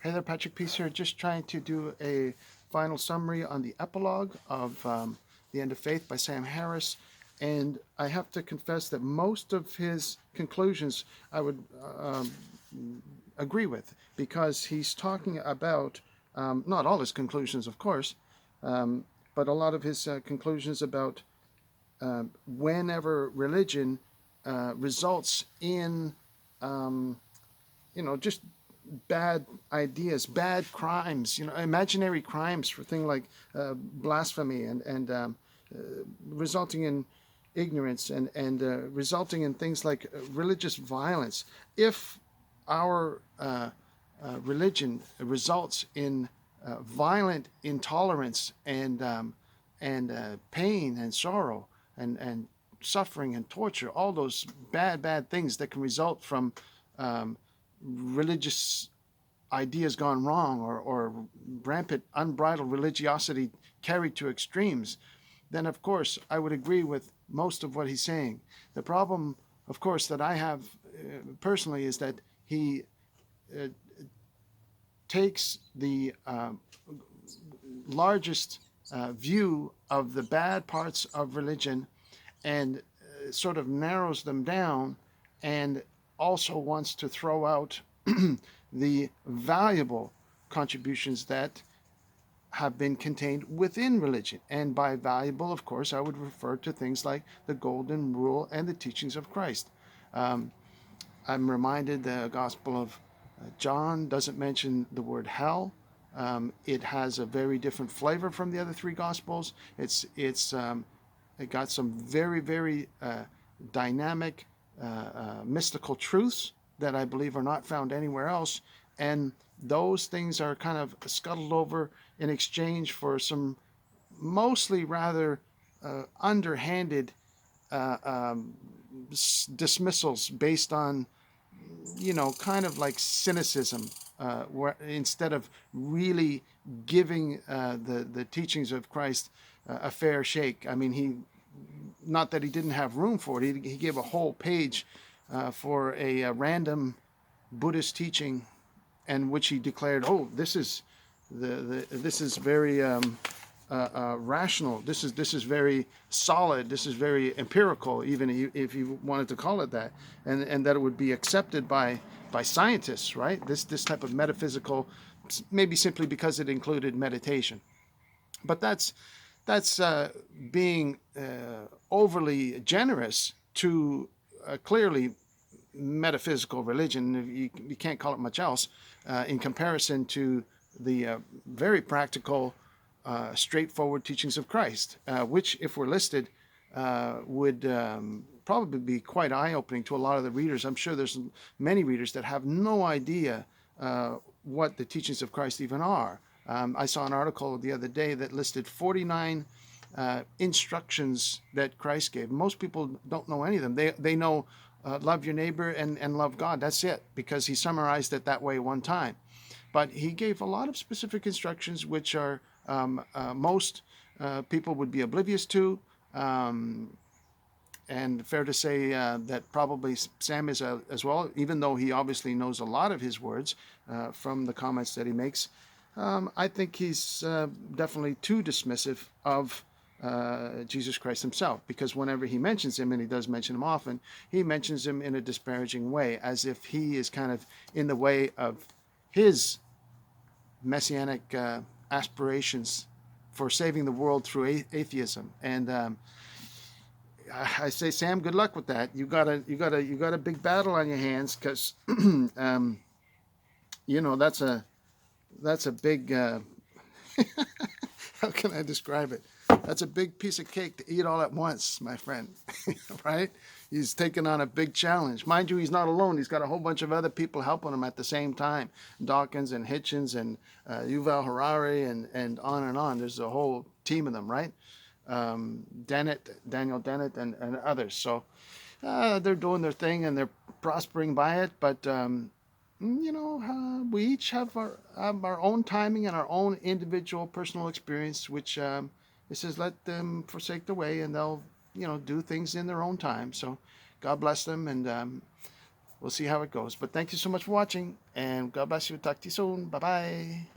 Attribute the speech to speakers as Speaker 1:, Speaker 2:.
Speaker 1: Hey there, Patrick Peace here. Just trying to do a final summary on the epilogue of The End of Faith by Sam Harris. And I have to confess that most of his conclusions I would agree with, because he's talking about, not all his conclusions, of course, but a lot of his conclusions about whenever religion results in, just bad ideas, bad crimes, imaginary crimes for things like blasphemy and resulting in ignorance and resulting in things like religious violence. If our religion results in violent intolerance and pain and sorrow and suffering and torture, all those bad things that can result from religious ideas gone wrong or rampant unbridled religiosity carried to extremes, then of course I would agree with most of what he's saying. The problem, of course, that I have personally is that he takes the largest view of the bad parts of religion and sort of narrows them down, and also wants to throw out the valuable contributions that have been contained within religion. And by valuable, of course, I would refer to things like the Golden Rule and the teachings of Christ. I'm reminded the Gospel of John doesn't mention the word hell. It has a very different flavor from the other three Gospels. It got some very dynamic mystical truths that I believe are not found anywhere else, and those things are kind of scuttled over in exchange for some mostly rather underhanded dismissals based on, kind of like cynicism, where instead of really giving the teachings of Christ a fair shake. I mean, not that he didn't have room for it. He gave a whole page for a random Buddhist teaching, and which he declared, "Oh, this is this is very rational. This is very solid. This is very empirical, even if you wanted to call it that, and that it would be accepted by scientists, right? This type of metaphysical, maybe simply because it included meditation, but that's being overly generous to clearly metaphysical religion. You can't call it much else in comparison to the very practical, straightforward teachings of Christ, which, if we're listed, would probably be quite eye-opening to a lot of the readers. I'm sure there's many readers that have no idea what the teachings of Christ even are. I saw an article the other day that listed 49 instructions that Christ gave. Most people don't know any of them. They know love your neighbor and love God. That's it, because he summarized it that way one time. But he gave a lot of specific instructions which are most people would be oblivious to. And fair to say that probably Sam is as well, even though he obviously knows a lot of his words from the comments that he makes. I think he's definitely too dismissive of Jesus Christ himself, because whenever he mentions him, and he does mention him often, he mentions him in a disparaging way, as if he is kind of in the way of his messianic aspirations for saving the world through atheism. And I say, Sam, good luck with that. You got a big battle on your hands, because that's a big how can I describe it? That's a big piece of cake to eat all at once, my friend. Right? He's taking on a big challenge. Mind you, he's not alone. He's got a whole bunch of other people helping him at the same time. Dawkins and Hitchens and Yuval Harari and on. There's a whole team of them, right? Daniel Dennett and others. So they're doing their thing and they're prospering by it. But we each have our own timing and our own individual personal experience, which it says, let them forsake the way, and they'll do things in their own time. So God bless them, and we'll see how it goes. But thank you so much for watching, and God bless you. Talk to you soon. Bye bye.